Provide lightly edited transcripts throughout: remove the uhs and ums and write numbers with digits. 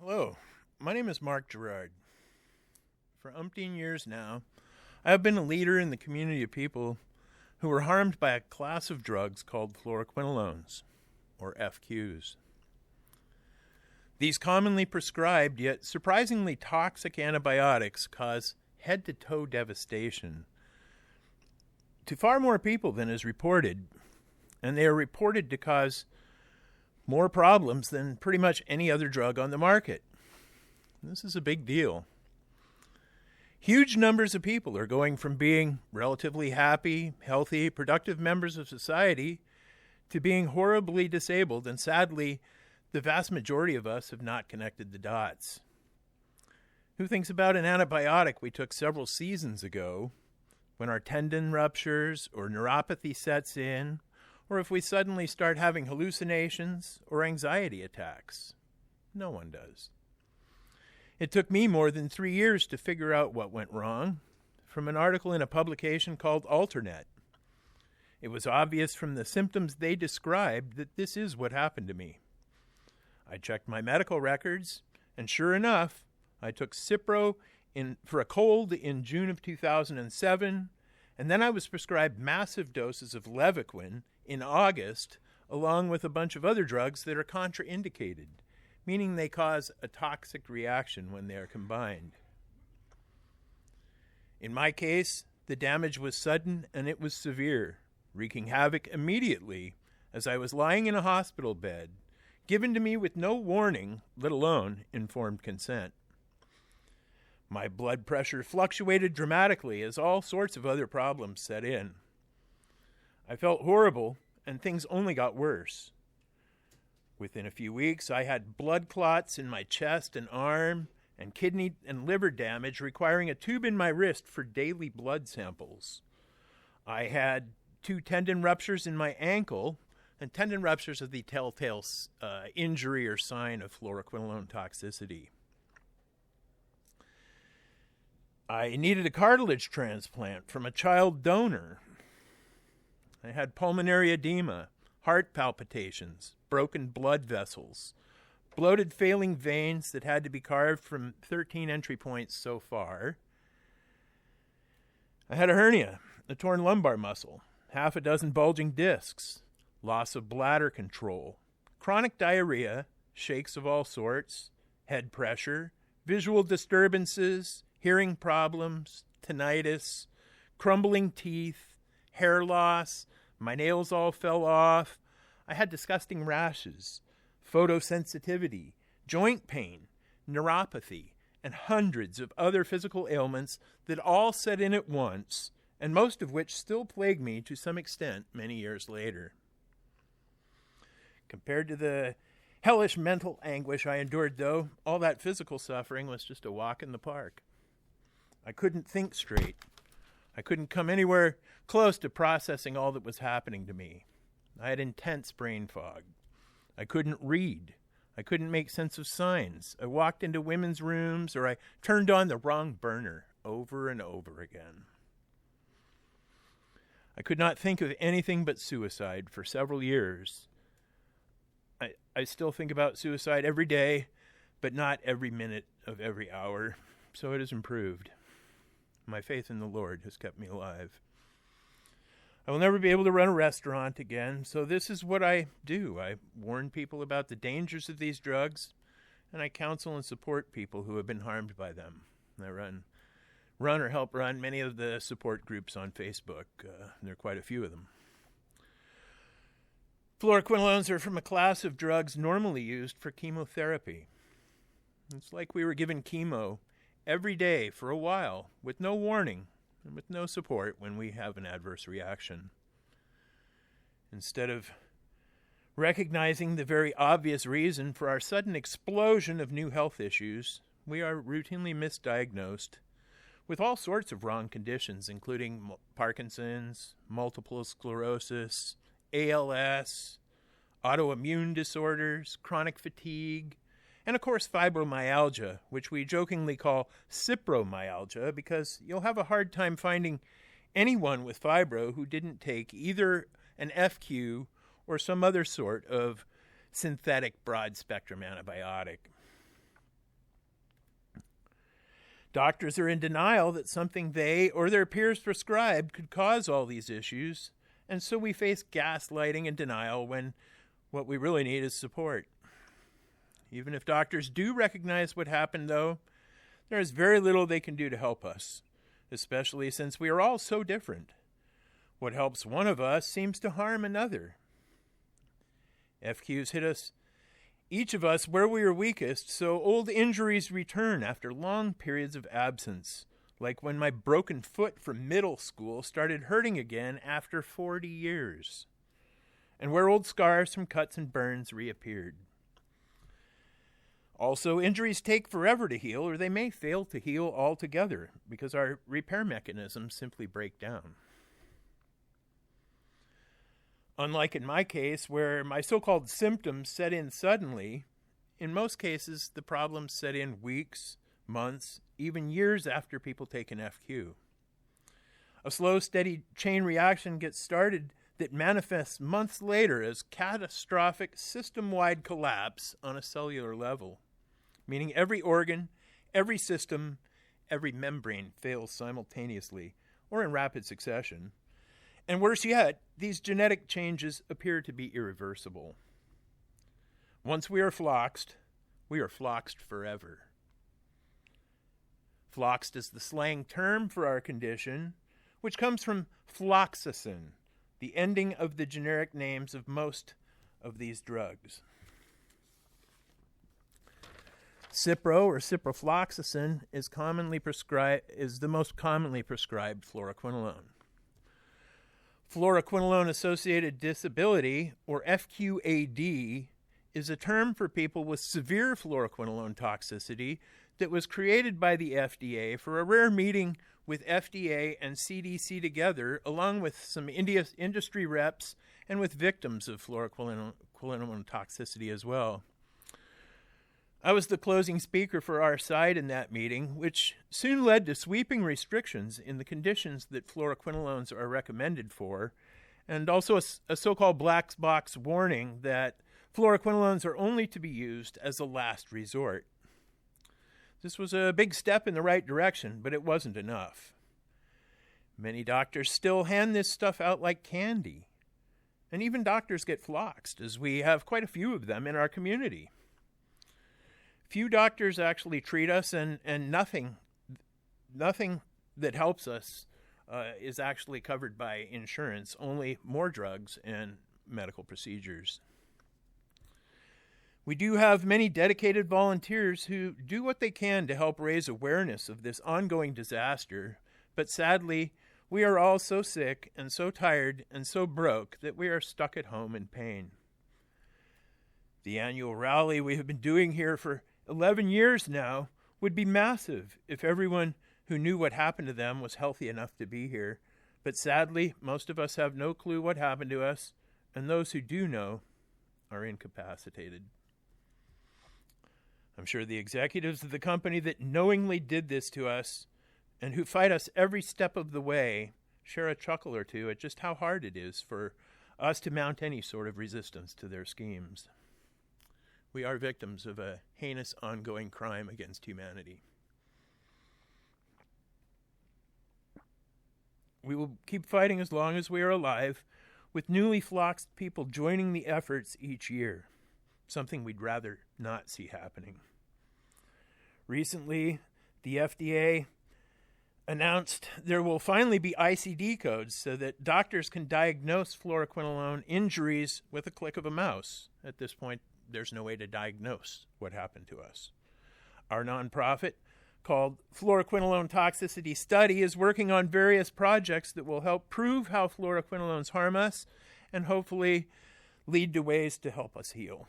Hello, my name is Mark Gerard. For umpteen years now, I have been a leader in the community of people who were harmed by a class of drugs called fluoroquinolones, or FQs. These commonly prescribed yet surprisingly toxic antibiotics cause head-to-toe devastation to far more people than is reported, and they are reported to cause more problems than pretty much any other drug on the market. This is a big deal. Huge numbers of people are going from being relatively happy, healthy, productive members of society to being horribly disabled, and sadly, the vast majority of us have not connected the dots. Who thinks about an antibiotic we took several seasons ago when our tendon ruptures or neuropathy sets in, or if we suddenly start having hallucinations or anxiety attacks? No one does. It took me more than 3 years to figure out what went wrong from an article in a publication called Alternet. It was obvious from the symptoms they described that this is what happened to me. I checked my medical records, and sure enough, I took Cipro for a cold in June of 2007, and then I was prescribed massive doses of Levaquin in August, along with a bunch of other drugs that are contraindicated, meaning they cause a toxic reaction when they are combined. In my case, the damage was sudden and it was severe, wreaking havoc immediately as I was lying in a hospital bed, given to me with no warning, let alone informed consent. My blood pressure fluctuated dramatically as all sorts of other problems set in. I felt horrible, and things only got worse. Within a few weeks, I had blood clots in my chest and arm, and kidney and liver damage requiring a tube in my wrist for daily blood samples. I had 2 tendon ruptures in my ankle, and tendon ruptures are the telltale injury or sign of fluoroquinolone toxicity. I needed a cartilage transplant from a child donor. I had pulmonary edema, heart palpitations, broken blood vessels, bloated failing veins that had to be carved from 13 entry points so far. I had a hernia, a torn lumbar muscle, 6 bulging discs, loss of bladder control, chronic diarrhea, shakes of all sorts, head pressure, visual disturbances, hearing problems, tinnitus, crumbling teeth, hair loss, my nails all fell off. I had disgusting rashes, photosensitivity, joint pain, neuropathy, and hundreds of other physical ailments that all set in at once, and most of which still plague me to some extent many years later. Compared to the hellish mental anguish I endured, though, all that physical suffering was just a walk in the park. I couldn't think straight. I couldn't come anywhere close to processing all that was happening to me. I had intense brain fog. I couldn't read. I couldn't make sense of signs. I walked into women's rooms, or I turned on the wrong burner over and over again. I could not think of anything but suicide for several years. I still think about suicide every day, but not every minute of every hour, so it has improved. My faith in the Lord has kept me alive. I will never be able to run a restaurant again, so this is what I do. I warn people about the dangers of these drugs, and I counsel and support people who have been harmed by them. I run or help run many of the support groups on Facebook. There are quite a few of them. Fluoroquinolones are from a class of drugs normally used for chemotherapy. It's like we were given chemo every day for a while, with no warning and with no support when we have an adverse reaction. Instead of recognizing the very obvious reason for our sudden explosion of new health issues, we are routinely misdiagnosed with all sorts of wrong conditions, including Parkinson's, multiple sclerosis, ALS, autoimmune disorders, chronic fatigue, and of course fibromyalgia, which we jokingly call cipromyalgia because you'll have a hard time finding anyone with fibro who didn't take either an FQ or some other sort of synthetic broad-spectrum antibiotic. Doctors are in denial that something they or their peers prescribed could cause all these issues, and so we face gaslighting and denial when what we really need is support. Even if doctors do recognize what happened, though, there is very little they can do to help us, especially since we are all so different. What helps one of us seems to harm another. FQs hit us, each of us, where we are weakest, so old injuries return after long periods of absence, like when my broken foot from middle school started hurting again after 40 years, and where old scars from cuts and burns reappeared. Also, injuries take forever to heal, or they may fail to heal altogether because our repair mechanisms simply break down. Unlike in my case, where my so-called symptoms set in suddenly, in most cases the problems set in weeks, months, even years after people take an FQ. A slow, steady chain reaction gets started that manifests months later as catastrophic system-wide collapse on a cellular level, meaning every organ, every system, every membrane fails simultaneously or in rapid succession. And worse yet, these genetic changes appear to be irreversible. Once we are floxed forever. Floxed is the slang term for our condition, which comes from floxacin, the ending of the generic names of most of these drugs. Cipro or ciprofloxacin is the most commonly prescribed fluoroquinolone. Fluoroquinolone-associated disability, or FQAD, is a term for people with severe fluoroquinolone toxicity that was created by the FDA for a rare meeting with FDA and CDC together, along with some industry reps and with victims of fluoroquinolone toxicity as well. I was the closing speaker for our side in that meeting, which soon led to sweeping restrictions in the conditions that fluoroquinolones are recommended for, and also a so-called black box warning that fluoroquinolones are only to be used as a last resort. This was a big step in the right direction, but it wasn't enough. Many doctors still hand this stuff out like candy, and even doctors get floxed, as we have quite a few of them in our community. Few doctors actually treat us, and nothing that helps us is actually covered by insurance, only more drugs and medical procedures. We do have many dedicated volunteers who do what they can to help raise awareness of this ongoing disaster, but sadly, we are all so sick and so tired and so broke that we are stuck at home in pain. The annual rally we have been doing here for 11 years now would be massive if everyone who knew what happened to them was healthy enough to be here. But sadly, most of us have no clue what happened to us, and those who do know are incapacitated. I'm sure the executives of the company that knowingly did this to us and who fight us every step of the way share a chuckle or two at just how hard it is for us to mount any sort of resistance to their schemes. We are victims of a heinous ongoing crime against humanity. We will keep fighting as long as we are alive, with newly floxed people joining the efforts each year, something we'd rather not see happening. Recently, the FDA announced there will finally be ICD codes so that doctors can diagnose fluoroquinolone injuries with a click of a mouse. At this point, there's no way to diagnose what happened to us. Our nonprofit, called Fluoroquinolone Toxicity Study, is working on various projects that will help prove how fluoroquinolones harm us and hopefully lead to ways to help us heal.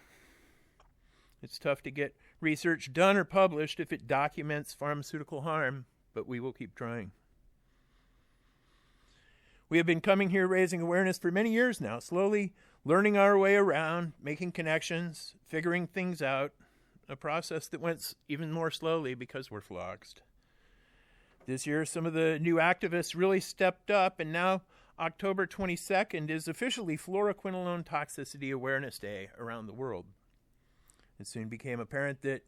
It's tough to get research done or published if it documents pharmaceutical harm, but we will keep trying. We have been coming here raising awareness for many years now, slowly learning our way around, making connections, figuring things out, a process that went even more slowly because we're floxed. This year, some of the new activists really stepped up, and now October 22nd is officially Fluoroquinolone Toxicity Awareness Day around the world. It soon became apparent that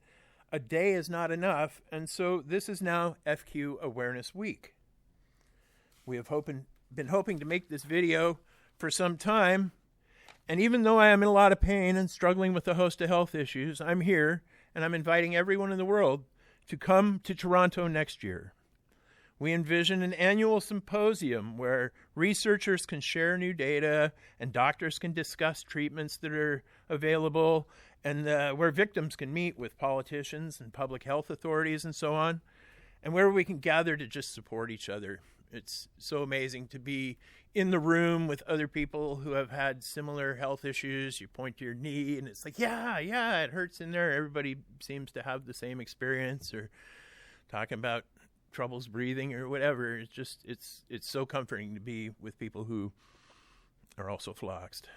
a day is not enough, and so this is now FQ Awareness Week. We have been hoping to make this video for some time, and even though I am in a lot of pain and struggling with a host of health issues, I'm here, and I'm inviting everyone in the world to come to Toronto next year. We envision an annual symposium where researchers can share new data and doctors can discuss treatments that are available, and where victims can meet with politicians and public health authorities and so on, and where we can gather to just support each other. It's so amazing to be in the room with other people who have had similar health issues. You point to your knee and it's like, yeah, it hurts in there. Everybody seems to have the same experience, or talking about troubles breathing or whatever. It's just, it's so comforting to be with people who are also floxed.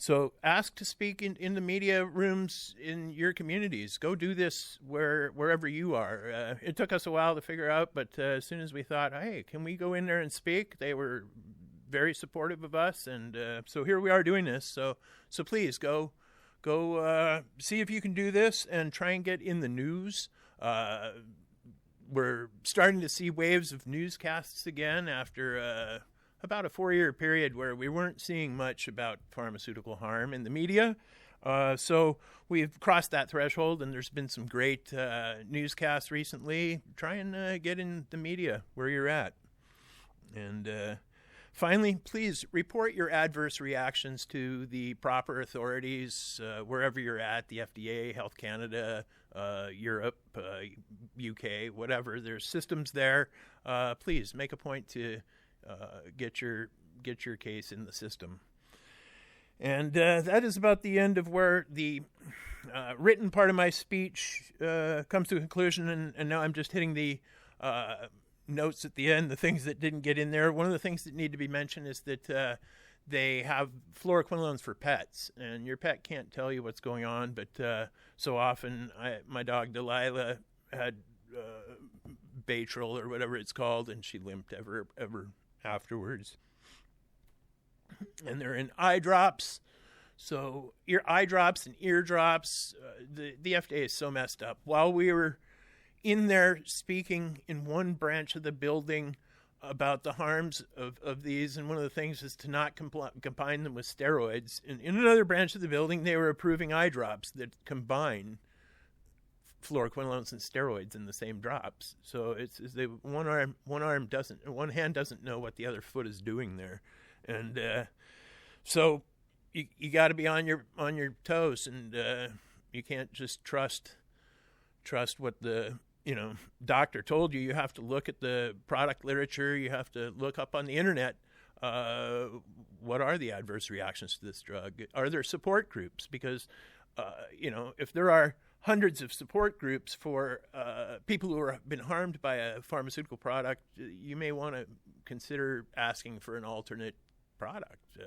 So ask to speak in the media rooms in your communities. Go do this wherever you are. It took us a while to figure out, but as soon as we thought, hey, can we go in there and speak? They were very supportive of us, and so here we are doing this. So please go see if you can do this and try and get in the news. We're starting to see waves of newscasts again after about a 4-year period where we weren't seeing much about pharmaceutical harm in the media. So we've crossed that threshold, and there's been some great newscasts recently. Try and get in the media where you're at. And finally, please report your adverse reactions to the proper authorities wherever you're at, the FDA, Health Canada, Europe, UK, whatever. There's systems there. Please make a point to get your case in the system. And that is about the end of where the written part of my speech comes to a conclusion, and now I'm just hitting the notes at the end, the things that didn't get in there. One of the things that need to be mentioned is that they have fluoroquinolones for pets, and your pet can't tell you what's going on, but so often my dog Delilah had Baytril or whatever it's called, and she limped ever afterwards. And they're in eye drops. So eye drops and ear drops, the FDA is so messed up. While we were in there speaking in one branch of the building about the harms of these, and one of the things is to not combine them with steroids. In another branch of the building, they were approving eye drops that combine fluoroquinolones and steroids in the same drops. So it's one hand doesn't know what the other foot is doing there, and so you got to be on your toes, and you can't just trust what the doctor told you. You have to look at the product literature. You have to look up on the internet. What are the adverse reactions to this drug? Are there support groups? Because if there are hundreds of support groups for people who have been harmed by a pharmaceutical product, you may want to consider asking for an alternate product.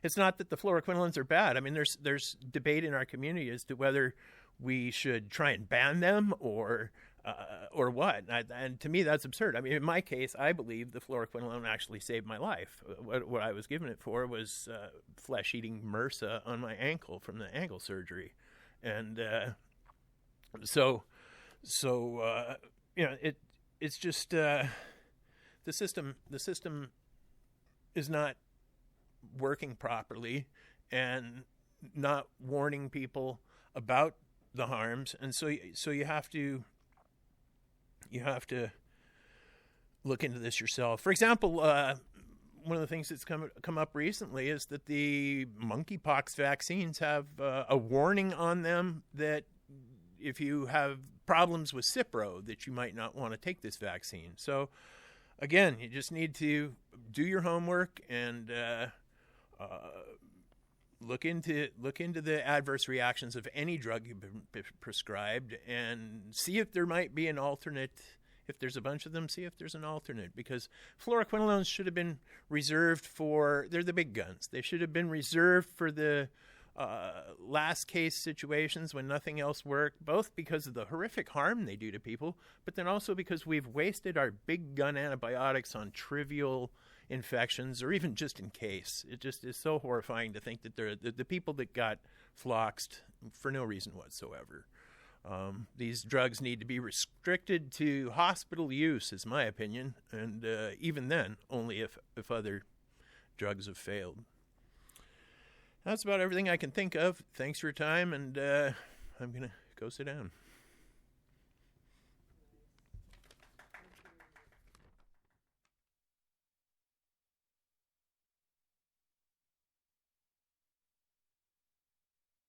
It's not that the fluoroquinolones are bad. I mean, there's debate in our community as to whether we should try and ban them or what. And to me, that's absurd. I mean, in my case, I believe the fluoroquinolone actually saved my life. What I was given it for was flesh-eating MRSA on my ankle from the ankle surgery. And it's just the system is not working properly and not warning people about the harms, and so you have to look into this yourself. For example, one of the things that's come up recently is that the monkeypox vaccines have a warning on them that if you have problems with cipro, that you might not want to take this vaccine. So again, you just need to do your homework and look into the adverse reactions of any drug you've been prescribed, and see if there might be an alternate. If there's a bunch of them, see if there's an alternate, because fluoroquinolones should have been reserved for, they're the big guns. They should have been reserved for the last case situations when nothing else worked, both because of the horrific harm they do to people, but then also because we've wasted our big gun antibiotics on trivial infections, or even just in case. It just is so horrifying to think that the people that got floxed for no reason whatsoever. These drugs need to be restricted to hospital use, is my opinion, and even then, only if other drugs have failed. That's about everything I can think of. Thanks for your time, and I'm going to go sit down.